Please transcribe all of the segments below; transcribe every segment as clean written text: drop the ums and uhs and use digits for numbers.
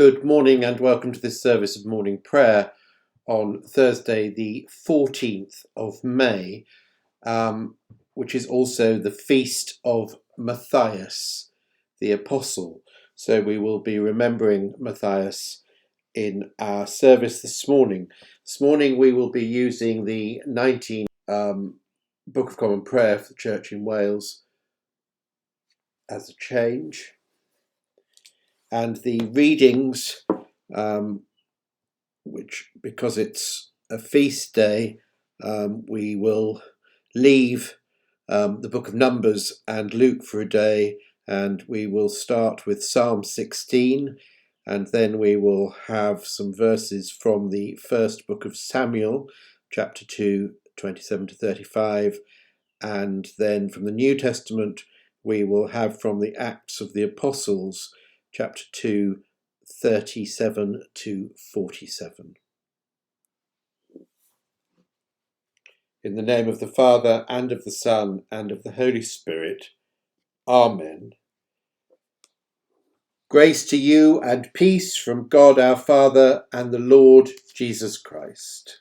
Good morning and welcome to this service of morning prayer on Thursday the 14th of May, which is also the feast of Matthias, the apostle. So we will be remembering Matthias in our service this morning. This morning we will be using the 19th Book of Common Prayer for the Church in Wales as a change. And the readings, which, because it's a feast day, we will leave the book of Numbers and Luke for a day, and we will start with Psalm 16, and then we will have some verses from the first book of Samuel, chapter 2, 27 to 35, and then from the New Testament we will have from the Acts of the Apostles, chapter 2, 37 to 47. In the name of the Father, and of the Son, and of the Holy Spirit. Amen. Grace to you and peace from God our Father and the Lord Jesus Christ.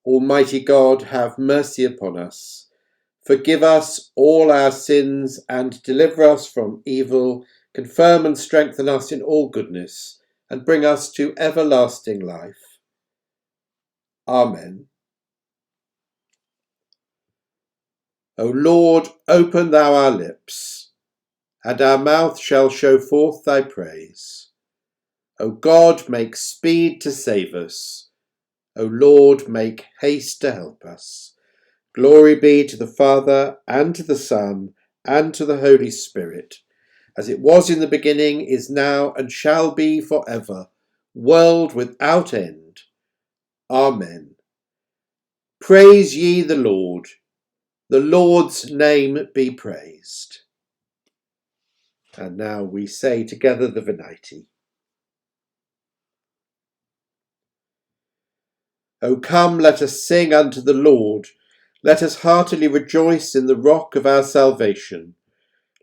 Almighty God, have mercy upon us. Forgive us all our sins and deliver us from evil. Confirm and strengthen us in all goodness and bring us to everlasting life. Amen. O Lord, open thou our lips, and our mouth shall show forth thy praise. O God, make speed to save us. O Lord, make haste to help us. Glory be to the Father, and to the Son, and to the Holy Spirit, as it was in the beginning, is now, and shall be for ever, world without end. Amen. Praise ye the Lord. The Lord's name be praised. And now we say together the Venite. O come, let us sing unto the Lord. Let us heartily rejoice in the rock of our salvation.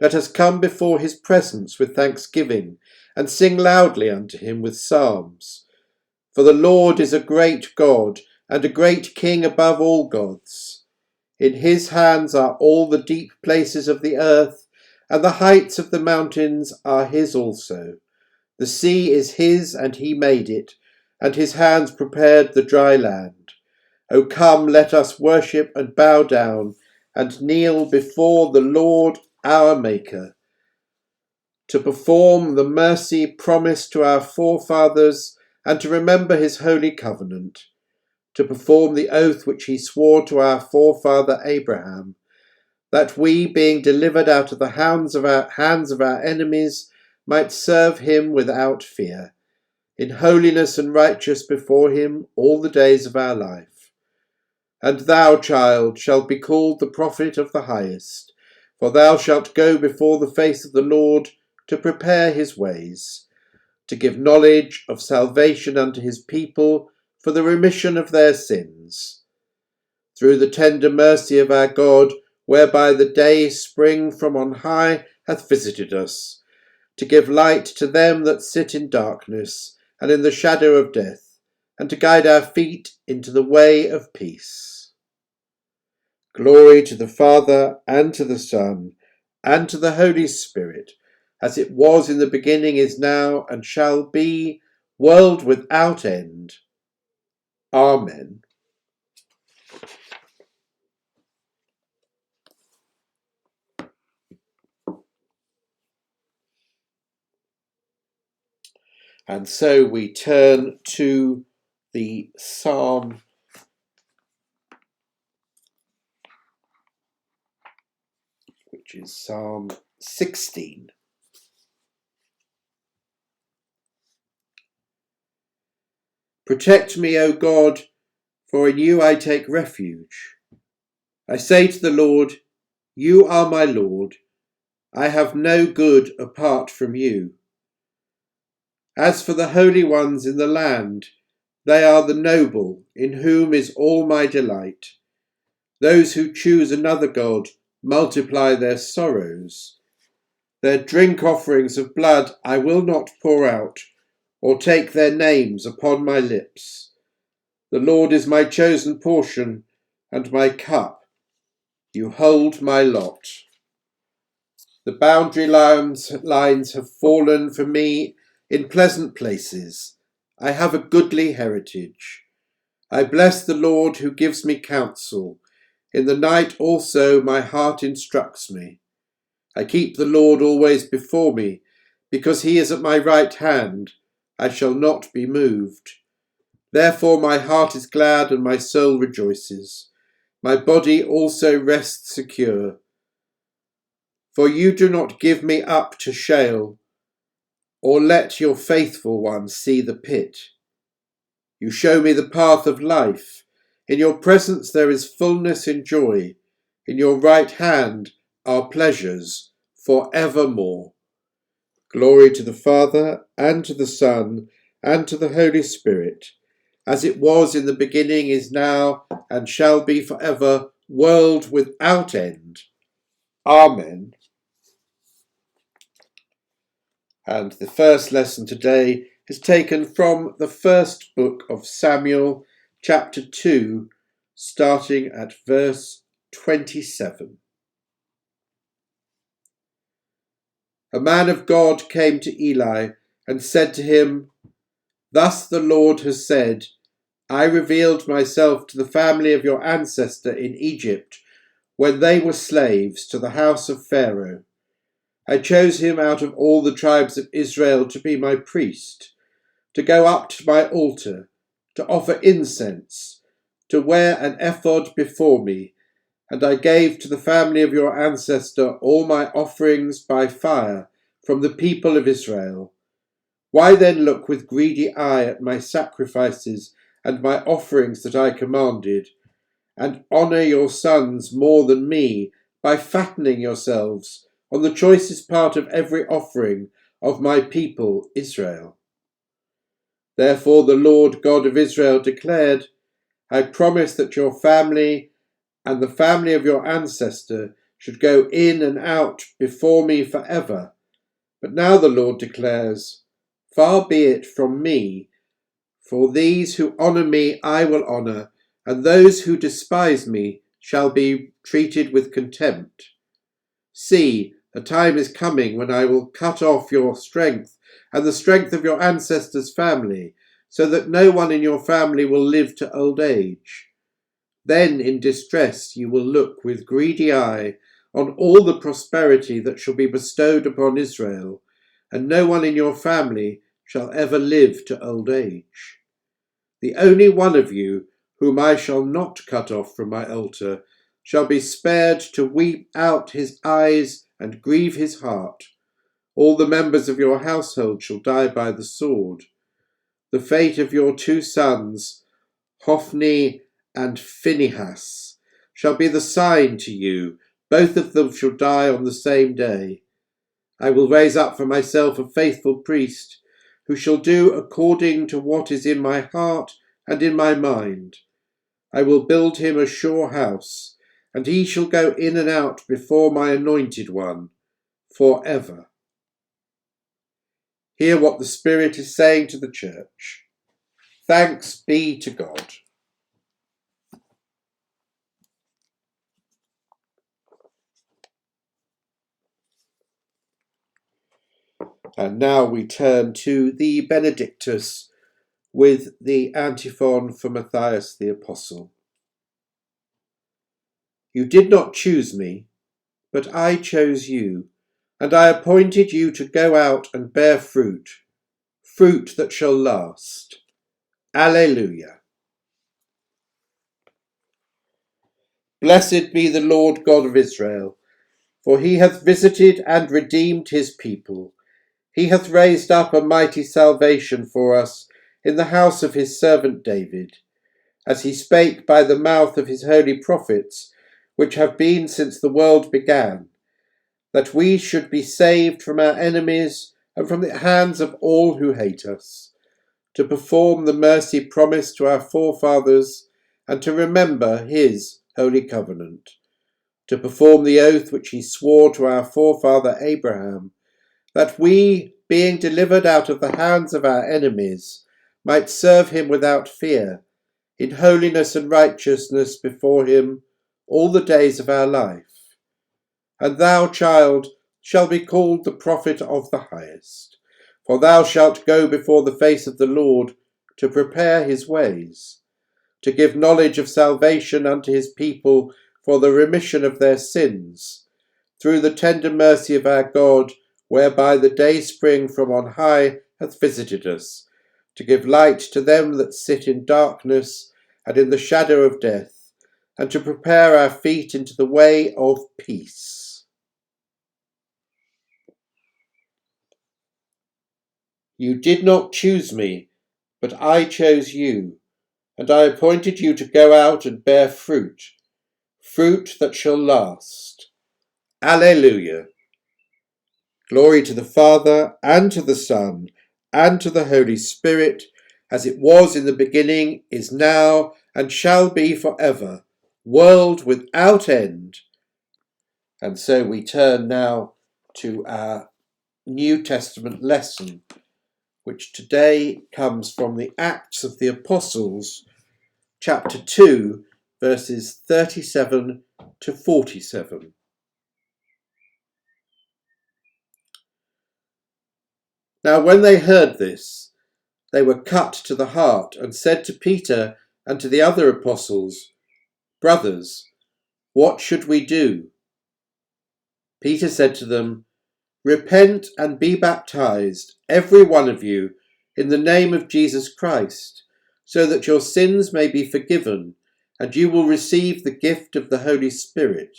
Let us come before his presence with thanksgiving, and sing loudly unto him with psalms. For the Lord is a great God, and a great King above all gods. In his hands are all the deep places of the earth, and the heights of the mountains are his also. The sea is his, and he made it, and his hands prepared the dry land. O come, let us worship and bow down, and kneel before the Lord our Maker, to perform the mercy promised to our forefathers, and to remember his holy covenant, to perform the oath which he swore to our forefather Abraham, that we, being delivered out of the hands of our enemies, might serve him without fear, in holiness and righteousness before him all the days of our life. And thou, child, shalt be called the prophet of the highest, for thou shalt go before the face of the Lord to prepare his ways, to give knowledge of salvation unto his people for the remission of their sins, through the tender mercy of our God, whereby the day spring from on high hath visited us, to give light to them that sit in darkness and in the shadow of death, and to guide our feet into the way of peace. Glory to the Father, and to the Son, and to the Holy Spirit, as it was in the beginning, is now, and shall be, world without end. Amen. And so we turn to the psalm which is Psalm 16. Protect me, O God, for in you I take refuge. I say to the Lord, you are my Lord. I have no good apart from you. As for the holy ones in the land, they are the noble, in whom is all my delight. Those who choose another God multiply their sorrows. Their drink offerings of blood I will not pour out, or take their names upon my lips. The Lord is my chosen portion and my cup. You hold my lot. The boundary lines have fallen for me in pleasant places. I have a goodly heritage. I bless the Lord who gives me counsel. In the night also my heart instructs me. I keep the Lord always before me, because he is at my right hand. I shall not be moved. Therefore my heart is glad and my soul rejoices. My body also rests secure. For you do not give me up to Sheol, or let your faithful one see the pit. You show me the path of life. In your presence there is fullness in joy. In your right hand are pleasures for evermore. Glory to the Father, and to the Son, and to the Holy Spirit, as it was in the beginning, is now, and shall be forever, world without end. Amen. And the first lesson today is taken from the first book of Samuel, chapter 2, starting at verse 27. A man of God came to Eli and said to him, "Thus the Lord has said, I revealed myself to the family of your ancestor in Egypt when they were slaves to the house of Pharaoh. I chose him out of all the tribes of Israel to be my priest, to go up to my altar, to offer incense, to wear an ephod before me, and I gave to the family of your ancestor all my offerings by fire from the people of Israel. Why then look with greedy eye at my sacrifices and my offerings that I commanded, and honour your sons more than me by fattening yourselves on the choicest part of every offering of my people Israel? Therefore the Lord God of Israel declared, I promised that your family and the family of your ancestor should go in and out before me forever. But now the Lord declares, far be it from me, for these who honour me I will honour, and those who despise me shall be treated with contempt. See, a time is coming when I will cut off your strength and the strength of your ancestors' family, so that no one in your family will live to old age. Then in distress you will look with greedy eye on all the prosperity that shall be bestowed upon Israel, and no one in your family shall ever live to old age. The only one of you whom I shall not cut off from my altar shall be spared to weep out his eyes and grieve his heart. All the members of your household shall die by the sword. The fate of your two sons, Hophni and Phinehas, shall be the sign to you. Both of them shall die on the same day. I will raise up for myself a faithful priest, who shall do according to what is in my heart and in my mind. I will build him a sure house, and he shall go in and out before my anointed one, forever. Hear what the Spirit is saying to the church. Thanks be to God. And now we turn to the Benedictus with the antiphon for Matthias the Apostle. You did not choose me, but I chose you, and I appointed you to go out and bear fruit, fruit that shall last. Alleluia. Blessed be the Lord God of Israel, for he hath visited and redeemed his people. He hath raised up a mighty salvation for us in the house of his servant David, as he spake by the mouth of his holy prophets, which have been since the world began, that we should be saved from our enemies and from the hands of all who hate us, to perform the mercy promised to our forefathers, and to remember his holy covenant, to perform the oath which he swore to our forefather Abraham, that we, being delivered out of the hands of our enemies, might serve him without fear, in holiness and righteousness before him all the days of our life. And thou, child, shalt be called the prophet of the highest, for thou shalt go before the face of the Lord to prepare his ways, to give knowledge of salvation unto his people for the remission of their sins, through the tender mercy of our God, whereby the dayspring from on high hath visited us, to give light to them that sit in darkness and in the shadow of death, and to prepare our feet into the way of peace. You did not choose me, but I chose you, and I appointed you to go out and bear fruit, fruit that shall last. Alleluia. Glory to the Father, and to the Son, and to the Holy Spirit, as it was in the beginning, is now, and shall be for ever, world without end. And so we turn now to our New Testament lesson, which today comes from the Acts of the Apostles, chapter 2, verses 37 to 47. Now when they heard this, they were cut to the heart, and said to Peter and to the other apostles, Brothers, what should we do? Peter said to them, Repent and be baptized, every one of you, in the name of Jesus Christ, so that your sins may be forgiven, and you will receive the gift of the Holy Spirit.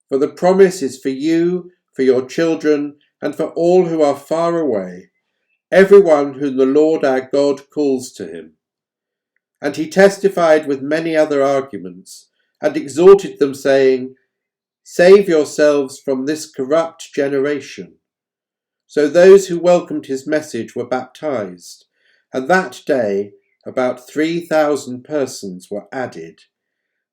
For the promise is for you, for your children, and for all who are far away, everyone whom the Lord our God calls to him. And he testified with many other arguments, and exhorted them, saying, Save yourselves from this corrupt generation. So those who welcomed his message were baptized, and that day about 3,000 persons were added.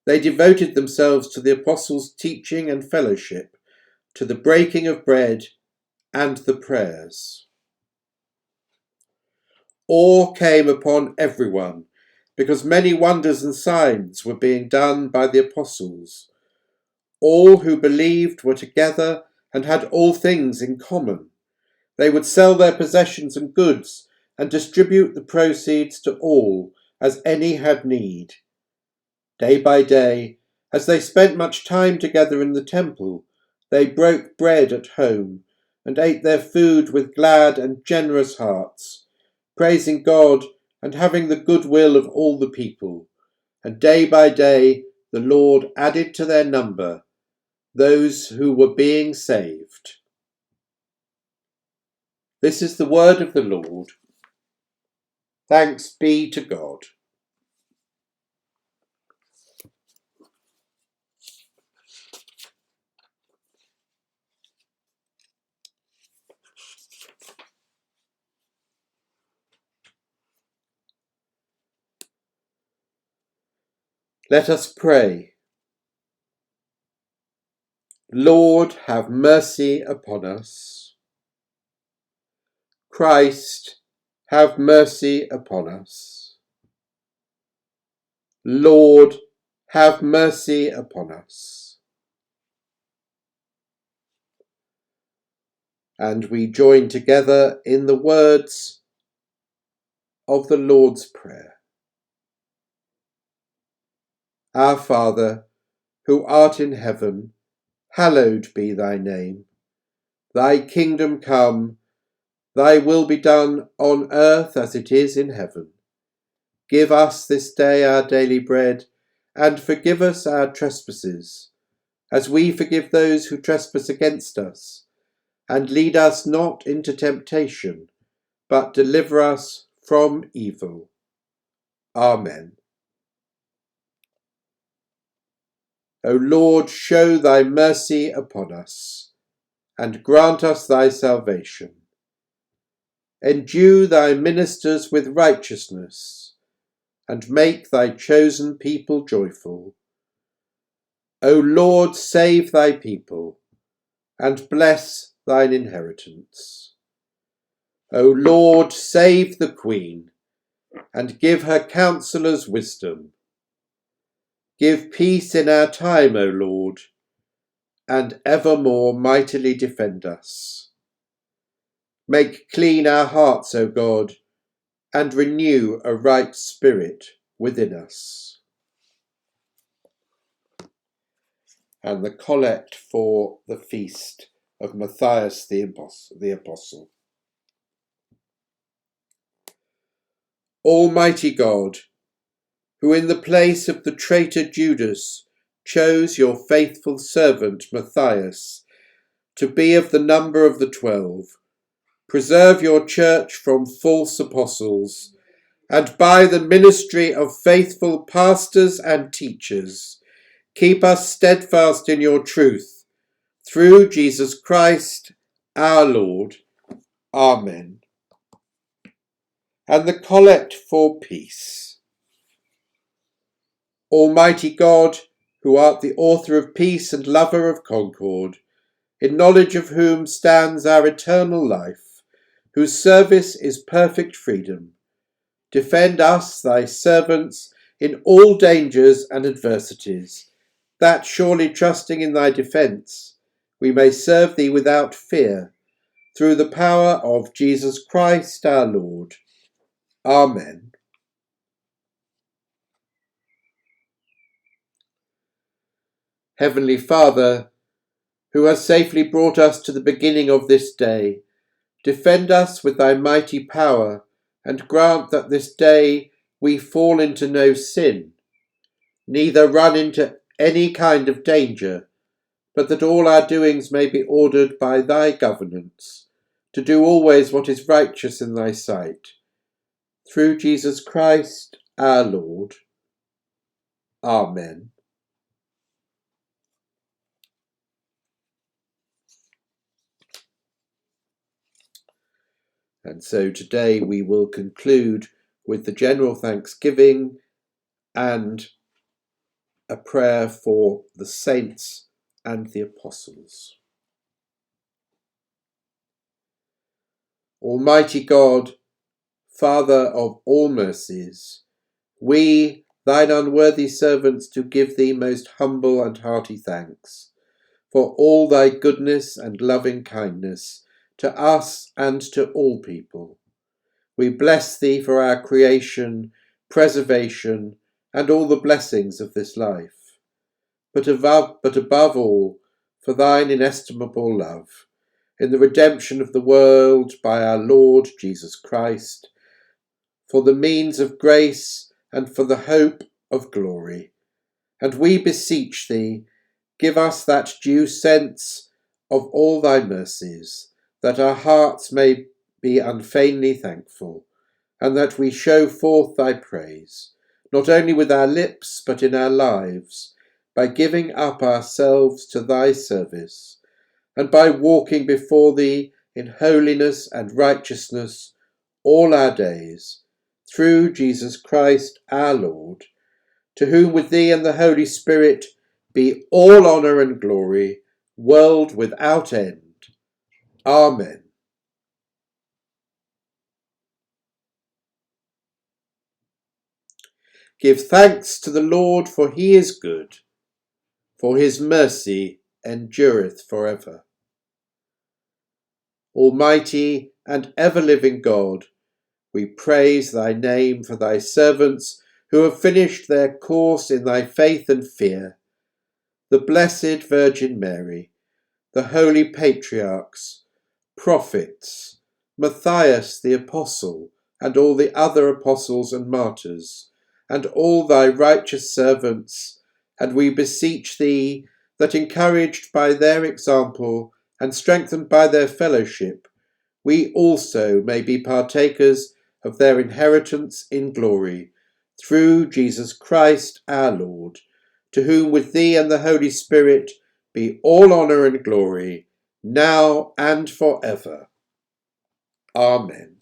They devoted themselves to the apostles' teaching and fellowship, to the breaking of bread and the prayers. Awe came upon everyone, because many wonders and signs were being done by the apostles. All who believed were together and had all things in common. They would sell their possessions and goods and distribute the proceeds to all as any had need. Day by day, as they spent much time together in the temple, they broke bread at home and ate their food with glad and generous hearts, praising God and having the good will of all the people. And day by day the Lord added to their number those who were being saved. This is the word of the Lord. Thanks be to God. Let us pray. Lord, have mercy upon us. Christ, have mercy upon us. Lord, have mercy upon us. And we join together in the words of the Lord's Prayer. Our Father, who art in heaven, hallowed be thy name. Thy kingdom come, thy will be done on earth as it is in heaven. Give us this day our daily bread, and forgive us our trespasses, as we forgive those who trespass against us. And lead us not into temptation, but deliver us from evil. Amen. O Lord, show thy mercy upon us, and grant us thy salvation. Endue thy ministers with righteousness, and make thy chosen people joyful. O Lord, save thy people, and bless thine inheritance. O Lord, save the Queen, and give her counsellors wisdom. Give peace in our time, O Lord, and evermore mightily defend us. Make clean our hearts, O God, and renew a right spirit within us. And the collect for the feast of Matthias the Apostle. Almighty God, who in the place of the traitor Judas chose your faithful servant Matthias to be of the number of the 12, preserve your church from false apostles, and by the ministry of faithful pastors and teachers, keep us steadfast in your truth, through Jesus Christ our Lord. Amen. And the collect for peace. Almighty God, who art the author of peace and lover of concord, in knowledge of whom stands our eternal life, whose service is perfect freedom, defend us, thy servants, in all dangers and adversities, that, surely trusting in thy defence, we may serve thee without fear, through the power of Jesus Christ our Lord. Amen. Heavenly Father, who has safely brought us to the beginning of this day, defend us with thy mighty power, and grant that this day we fall into no sin, neither run into any kind of danger, but that all our doings may be ordered by thy governance, to do always what is righteous in thy sight. Through Jesus Christ our Lord. Amen. And so today we will conclude with the general thanksgiving and a prayer for the saints and the apostles. Almighty God, Father of all mercies, we, thine unworthy servants, do give thee most humble and hearty thanks for all thy goodness and loving kindness to us and to all people. We bless thee for our creation, preservation, and all the blessings of this life, but above all, for thine inestimable love, in the redemption of the world by our Lord Jesus Christ, for the means of grace and for the hope of glory. And we beseech thee, give us that due sense of all thy mercies, that our hearts may be unfeignedly thankful, and that we show forth thy praise, not only with our lips, but in our lives, by giving up ourselves to thy service, and by walking before thee in holiness and righteousness all our days, through Jesus Christ our Lord, to whom with thee and the Holy Spirit be all honour and glory, world without end. Amen. Give thanks to the Lord, for he is good, for his mercy endureth for ever. Almighty and ever-living God, we praise thy name for thy servants who have finished their course in thy faith and fear, the Blessed Virgin Mary, the holy patriarchs, prophets, Matthias the Apostle, and all the other apostles and martyrs, and all thy righteous servants, and we beseech thee that, encouraged by their example and strengthened by their fellowship, we also may be partakers of their inheritance in glory, through Jesus Christ our Lord, to whom with thee and the Holy Spirit be all honour and glory, now and for ever. Amen.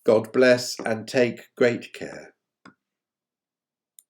God bless and take great care.